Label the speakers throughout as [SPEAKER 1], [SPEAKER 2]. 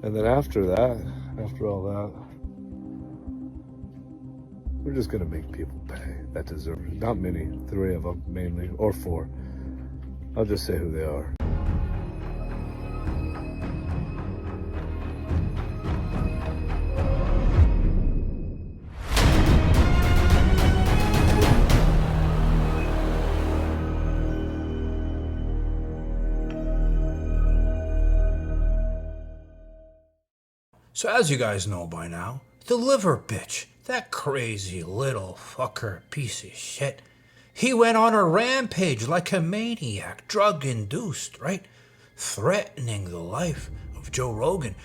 [SPEAKER 1] And then after that, after all that, we're just gonna make people pay that deserve it. Not many, 3 of them mainly, or 4. I'll just say who they are.
[SPEAKER 2] So as you guys know by now, the liver bitch, that crazy little fucker piece of shit, he went on a rampage like a maniac, drug-induced, right? Threatening the life of Joe Rogan.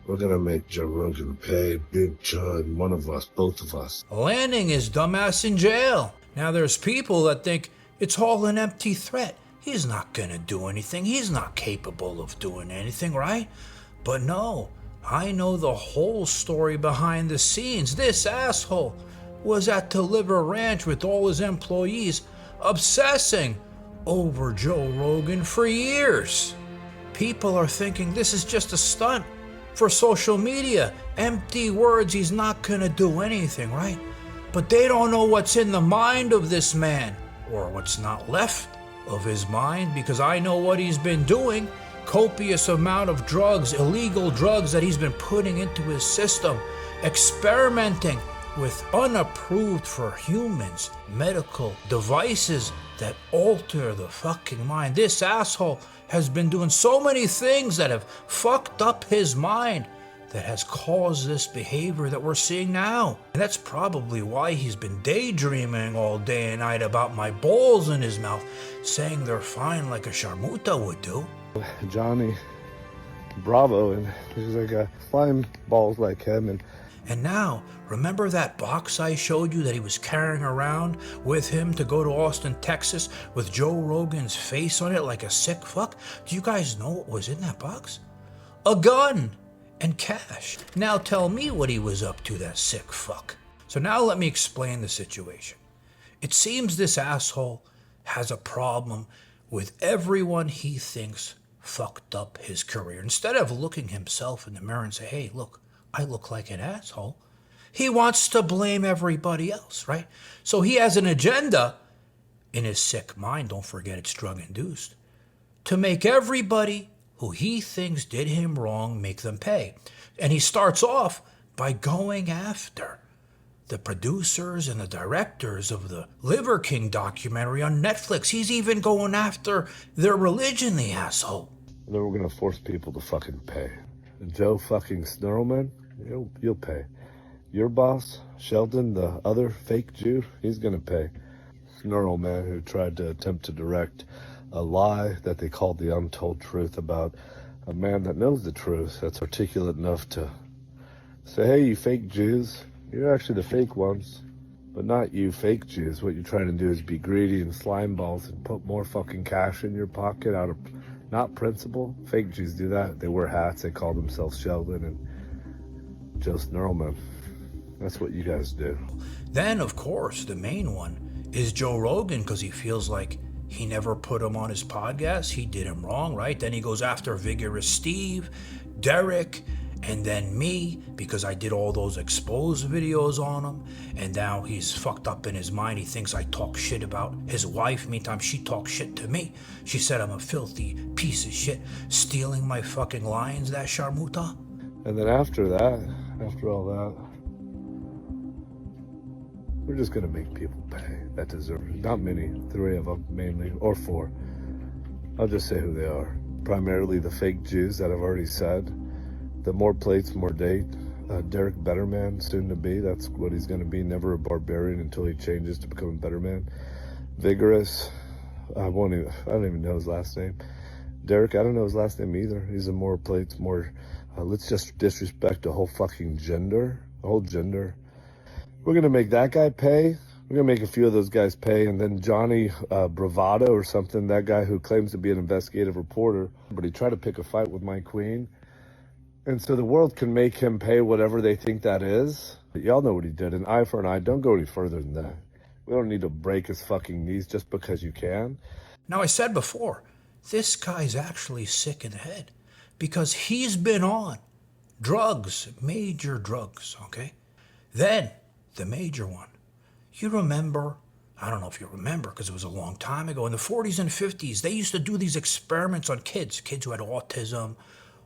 [SPEAKER 1] We're gonna make Joe Rogan pay, big time, one of us, both of us.
[SPEAKER 2] Landing his dumbass in jail. Now there's people that think it's all an empty threat. He's not gonna do anything. He's not capable of doing anything, right? But no. I know the whole story behind the scenes. This asshole was at the Liver Ranch with all his employees, obsessing over Joe Rogan for years. People are thinking this is just a stunt for social media. Empty words, he's not gonna do anything, right? But they don't know what's in the mind of this man, or what's not left of his mind, because I know what he's been doing. Copious amount of drugs, illegal drugs that he's been putting into his system, experimenting with unapproved for humans medical devices that alter the fucking mind. This asshole has been doing so many things that have fucked up his mind that has caused this behavior that we're seeing now. And that's probably why he's been daydreaming all day and night about my balls in his mouth, saying they're fine like a sharmuta would do.
[SPEAKER 1] Johnny Bravo, and he's like slime balls like him.
[SPEAKER 2] And now, remember that box I showed you that he was carrying around with him to go to Austin, Texas, with Joe Rogan's face on it like a sick fuck? Do you guys know what was in that box? A gun and cash. Now tell me what he was up to, that sick fuck. So now let me explain the situation. It seems this asshole has a problem with everyone he thinks fucked up his career. Instead of looking himself in the mirror and say, hey, look, I look like an asshole, he wants to blame everybody else, right? So he has an agenda in his sick mind, don't forget it's drug-induced, to make everybody who he thinks did him wrong make them pay. And he starts off by going after the producers and the directors of the Liver King documentary on Netflix. He's even going after their religion, the asshole.
[SPEAKER 1] And then we're gonna force people to fucking pay. And Joe fucking Snurlman, you'll pay. Your boss, Sheldon, the other fake Jew, he's gonna pay. Snurlman, who tried to attempt to direct a lie that they called the untold truth about a man that knows the truth, that's articulate enough to say, hey, you fake Jews, you're actually the fake ones, but not you fake Jews. What you're trying to do is be greedy and slime balls and put more fucking cash in your pocket out of not principle. Fake Jews do that. They wear hats. They call themselves Sheldon and Joe Snurlman. That's what you guys do.
[SPEAKER 2] Then, of course, the main one is Joe Rogan, because he feels like he never put him on his podcast. He did him wrong, right? Then he goes after Vigorous Steve, Derek, and then me, because I did all those exposed videos on him, and now he's fucked up in his mind. He thinks I talk shit about his wife. Meantime, she talks shit to me. She said I'm a filthy piece of shit, stealing my fucking lines, that sharmuta.
[SPEAKER 1] And then after that, after all that, we're just gonna make people pay that deserve it. Not many, 3 of them mainly, or 4. I'll just say who they are. Primarily the fake Jews that I've already said. The more plates, more date. Derek Betterman, soon to be. That's what he's going to be. Never a barbarian until he changes to become a better man. Vigorous. I don't even know his last name. Derek, I don't know his last name either. He's a more plates, more. Let's just disrespect the whole fucking gender. The whole gender. We're going to make that guy pay. We're going to make a few of those guys pay. And then Johnny Bravado or something, that guy who claims to be an investigative reporter, but he tried to pick a fight with my queen. And so the world can make him pay whatever they think that is. But y'all know what he did. An eye for an eye. Don't go any further than that. We don't need to break his fucking knees just because you can.
[SPEAKER 2] Now, I said before, this guy's actually sick in the head, because he's been on Drugs, major drugs, okay? Then, the major one. You remember, I don't know if you remember because it was a long time ago, in the 40s and 50s, they used to do these experiments on kids who had autism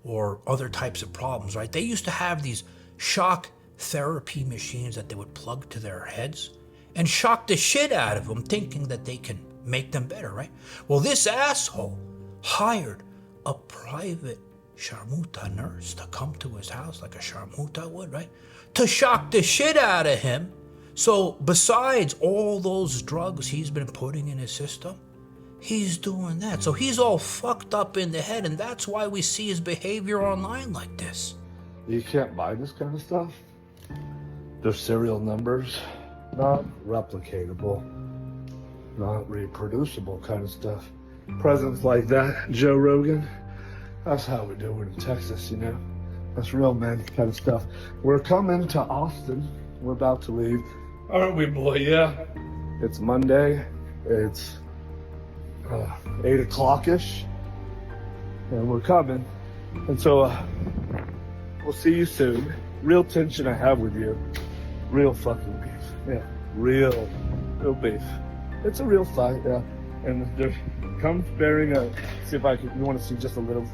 [SPEAKER 2] or other types of problems, right? They used to have these shock therapy machines that they would plug to their heads and shock the shit out of them, thinking that they can make them better, right? Well, this asshole hired a private sharmuta nurse to come to his house like a sharmuta would, right? To shock the shit out of him. So besides all those drugs he's been putting in his system, he's doing that. So he's all fucked up in the head, and that's why we see his behavior online like this.
[SPEAKER 1] You can't buy this kind of stuff. Their serial numbers, not replicatable, not reproducible kind of stuff. Presents like that, Joe Rogan, that's how we do it in Texas, you know? That's real man kind of stuff. We're coming to Austin. We're about to leave. Aren't we, boy? Yeah. It's Monday. It's 8 o'clock-ish. And we're coming. And so we'll see you soon. Real tension I have with you. Real fucking beef. Yeah. Real beef. It's a real fight, yeah. And there comes bearing a, see if I can, you want to see just a little.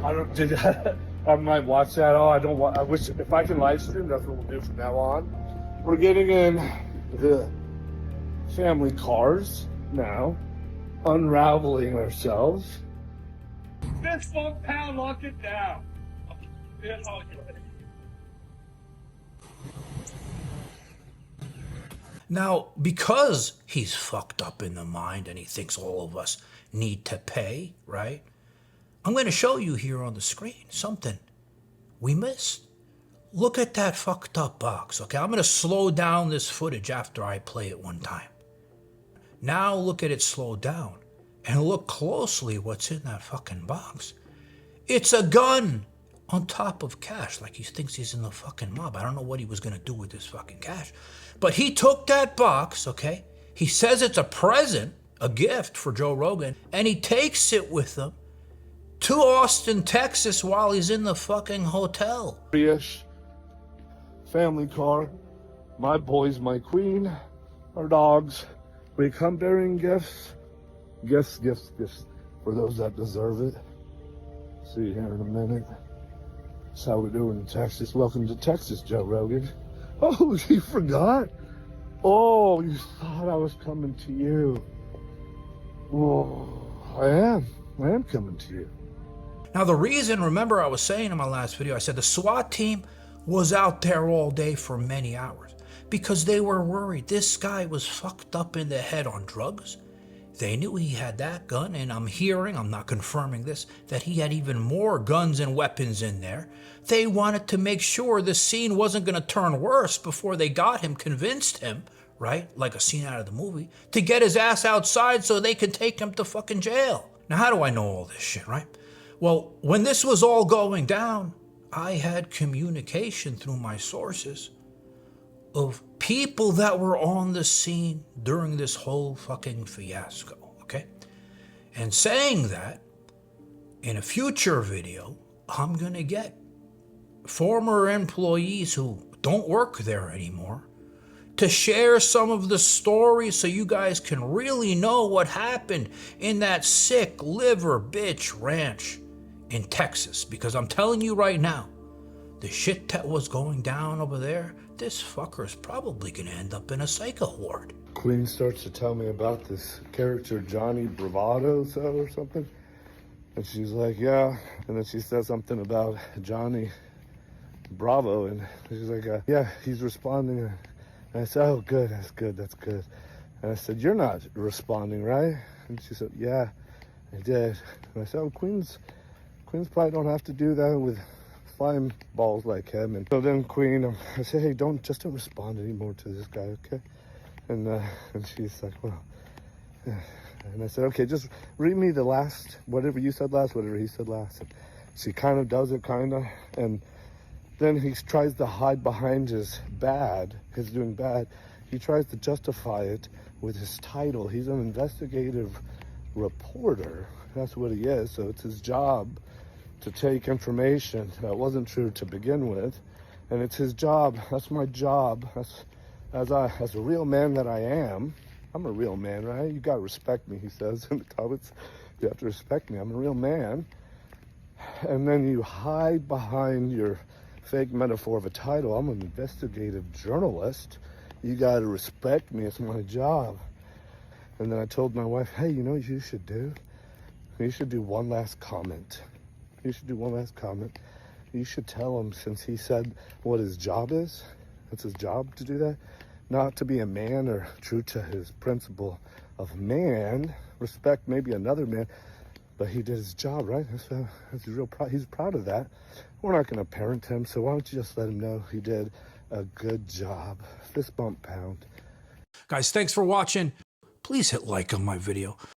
[SPEAKER 1] I might watch that. Oh, I wish, if I can live stream, that's what we'll do from now on. We're getting in the family cars now, unraveling ourselves. Fist bump pound, lock it down.
[SPEAKER 2] Now, because he's fucked up in the mind and he thinks all of us need to pay, right? I'm going to show you here on the screen something we missed. Look at that fucked up box, okay? I'm going to slow down this footage after I play it one time. Now look at it slowed down and look closely what's in that fucking box. It's a gun on top of cash, like he thinks he's in the fucking mob. I don't know what he was going to do with this fucking cash. But he took that box, okay? He says it's a present, a gift for Joe Rogan, and he takes it with him to Austin, Texas while he's in the fucking hotel.
[SPEAKER 1] Family car, my boys, my queen, our dogs. We come bearing gifts. Gifts for those that deserve it. See you here in a minute. That's how we do it in Texas. Welcome to Texas, Joe Rogan. Oh, you forgot? Oh, you thought I was coming to you. Oh, I am coming to you.
[SPEAKER 2] Now the reason, remember I was saying in my last video, I said the SWAT team was out there all day for many hours because they were worried this guy was fucked up in the head on drugs. They knew he had that gun, and I'm hearing, I'm not confirming this, that he had even more guns and weapons in there. They wanted to make sure the scene wasn't going to turn worse before they got him, convinced him, right, like a scene out of the movie, to get his ass outside so they could take him to fucking jail. Now, how do I know all this shit, right? Well, when this was all going down, I had communication through my sources of people that were on the scene during this whole fucking fiasco, okay? And saying that, in a future video, I'm gonna get former employees who don't work there anymore to share some of the stories so you guys can really know what happened in that sick liver bitch ranch in Texas. Because I'm telling you right now, the shit that was going down over there, this fucker's probably gonna end up in a psycho ward.
[SPEAKER 1] Queen starts to tell me about this character, Johnny Bravado or something. And she's like, yeah. And then she says something about Johnny Bravo. And she's like, yeah, he's responding. And I said, oh, good, that's good. And I said, you're not responding, right? And she said, yeah, I did. And I said, oh, Queens probably don't have to do that with flying balls like him. And so then Queen, I said, hey, don't respond anymore to this guy, okay? And she's like, well, yeah. And I said, okay, just read me the last, whatever you said last, whatever he said last. And she kind of does it, and then he tries to hide behind his doing bad. He tries to justify it with his title. He's an investigative reporter. That's what he is. So it's his job to take information that wasn't true to begin with. And it's his job. That's my job. As a real man that I am. I'm a real man, right? You gotta respect me, he says in the comments. You have to respect me. I'm a real man. And then you hide behind your fake metaphor of a title. I'm an investigative journalist. You gotta respect me. It's my job. And then I told my wife, hey, you know what you should do? You should do one last comment. You should do one last comment. You should tell him, since he said what his job is, it's his job to do that, not to be a man or true to his principle of man, respect maybe another man, but he did his job, right? That's real he's proud of that. We're not going to parent him, so why don't you just let him know he did a good job. Fist bump pound.
[SPEAKER 2] Guys, thanks for watching. Please hit like on my video.